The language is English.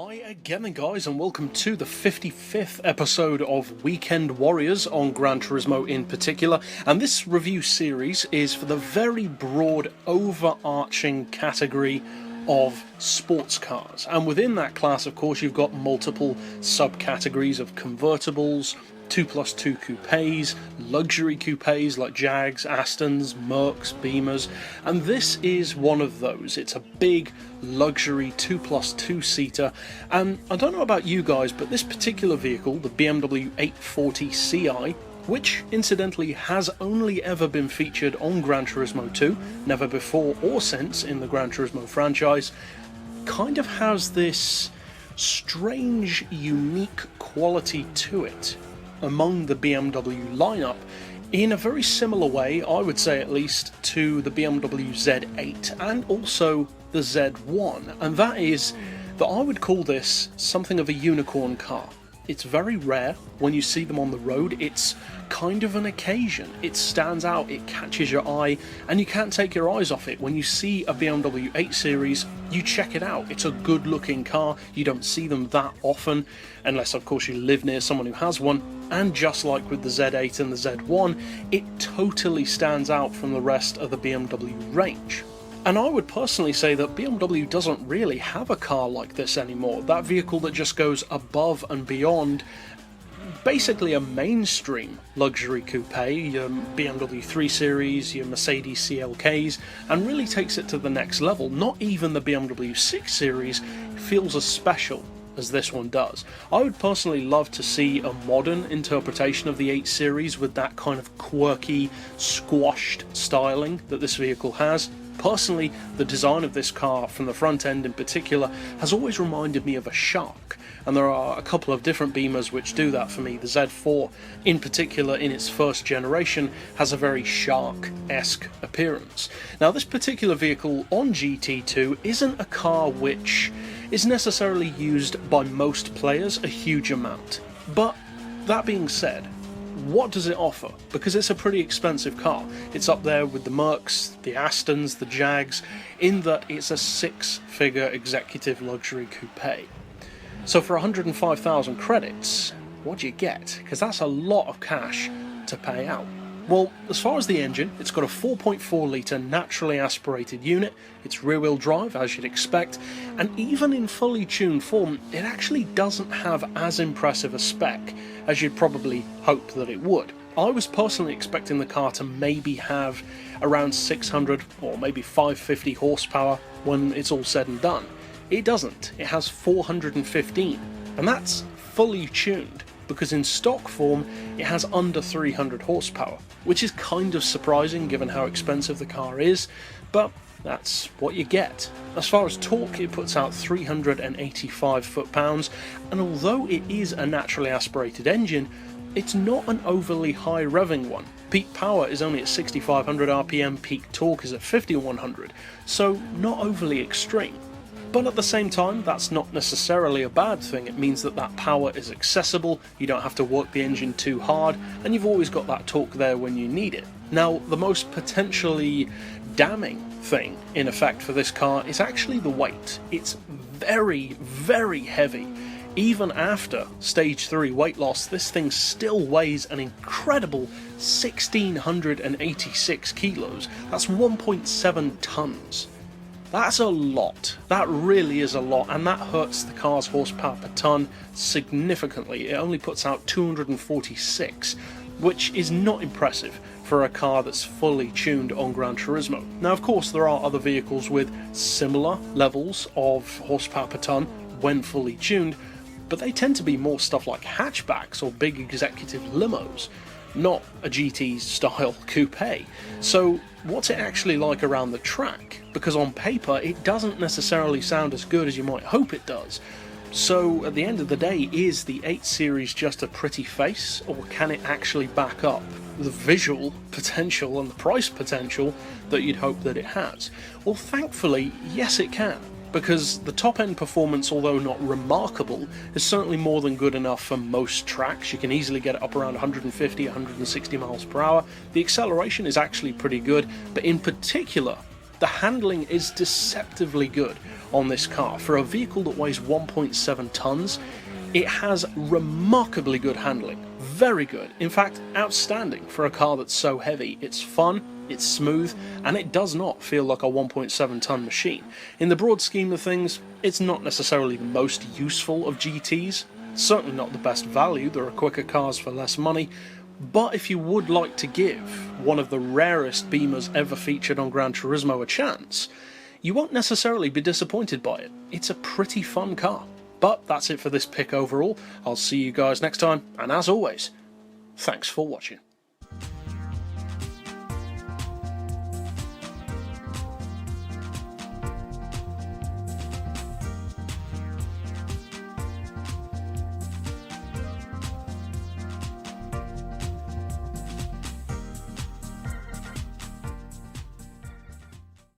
Hi again then guys, and welcome to the 55th episode of Weekend Warriors on Gran Turismo in particular, and this review series is for the very broad overarching category of sports cars, and within that class of course you've got multiple subcategories of convertibles, 2+2 coupes, luxury coupes like Jags, Astons, Mercs, Beamers, and this is one of those. It's a big luxury 2+2 seater, and I don't know about you guys, but this particular vehicle, the BMW 840Ci, which incidentally has only ever been featured on Gran Turismo 2, never before or since in the Gran Turismo franchise, kind of has this strange, unique quality to it among the BMW lineup, in a very similar way, I would say at least, to the BMW Z8 and also the Z1, and that is that I would call this something of a unicorn car. It's very rare when you see them on the road. It's kind of an occasion. It stands out, it catches your eye, and you can't take your eyes off it. When you see a BMW 8 Series, you check it out. It's a good looking car. You don't see them that often, unless of course you live near someone who has one. And just like with the Z8 and the Z1, it totally stands out from the rest of the BMW range. And I would personally say that BMW doesn't really have a car like this anymore. That vehicle that just goes above and beyond basically a mainstream luxury coupe, your BMW 3 Series, your Mercedes CLKs, and really takes it to the next level. Not even the BMW 6 Series feels as special as this one does. I would personally love to see a modern interpretation of the 8 Series with that kind of quirky, squashed styling that this vehicle has. Personally, the design of this car, from the front end in particular, has always reminded me of a shark, and there are a couple of different Beamers which do that for me. The Z4, in particular, in its first generation, has a very shark-esque appearance. Now, this particular vehicle on GT2 isn't a car which is necessarily used by most players a huge amount, but that being said, what does it offer? Because it's a pretty expensive car. It's up there with the Mercs, the Astons, the Jags, in that it's a six-figure executive luxury coupe. So for 105,000 credits, what do you get? Because that's a lot of cash to pay out. Well, as far as the engine, it's got a 4.4 litre naturally aspirated unit, it's rear-wheel drive as you'd expect, and even in fully tuned form, it actually doesn't have as impressive a spec as you'd probably hope that it would. I was personally expecting the car to maybe have around 600 or maybe 550 horsepower when it's all said and done. It doesn't, it has 415, and that's fully tuned, because in stock form it has under 300 horsepower, which is kind of surprising given how expensive the car is, but that's what you get. As far as torque, it puts out 385 foot-pounds, and although it is a naturally aspirated engine, it's not an overly high revving one. Peak power is only at 6500 RPM, peak torque is at 5100, so not overly extreme. But at the same time, that's not necessarily a bad thing. It means that that power is accessible, you don't have to work the engine too hard, and you've always got that torque there when you need it. Now, the most potentially damning thing, in effect, for this car is actually the weight. It's very, very heavy. Even after stage 3 weight loss, this thing still weighs an incredible 1,686 kilos. That's 1.7 tons. That's a lot. That really is a lot, and that hurts the car's horsepower per tonne significantly. It only puts out 246, which is not impressive for a car that's fully tuned on Gran Turismo. Now, of course, there are other vehicles with similar levels of horsepower per tonne when fully tuned, but they tend to be more stuff like hatchbacks or big executive limos, not a GT-style coupe. So what's it actually like around the track? Because on paper it doesn't necessarily sound as good as you might hope it does. So at the end of the day, is the 8 Series just a pretty face, or can it actually back up the visual potential and the price potential that you'd hope that it has? Well, thankfully, yes it can. Because the top-end performance, although not remarkable, is certainly more than good enough for most tracks. You can easily get it up around 150, 160 miles per hour. The acceleration is actually pretty good, but in particular, The handling is deceptively good on this car. For a vehicle that weighs 1.7 tons, it has remarkably good handling. Very good. In fact, outstanding for a car that's so heavy. It's fun, it's smooth, and it does not feel like a 1.7 ton machine. In the broad scheme of things, it's not necessarily the most useful of GTs, certainly not the best value. There are quicker cars for less money, but if you would like to give one of the rarest Beamers ever featured on Gran Turismo a chance, you won't necessarily be disappointed by it. It's a pretty fun car. But that's it for this pick overall. I'll see you guys next time, and as always, thanks for watching.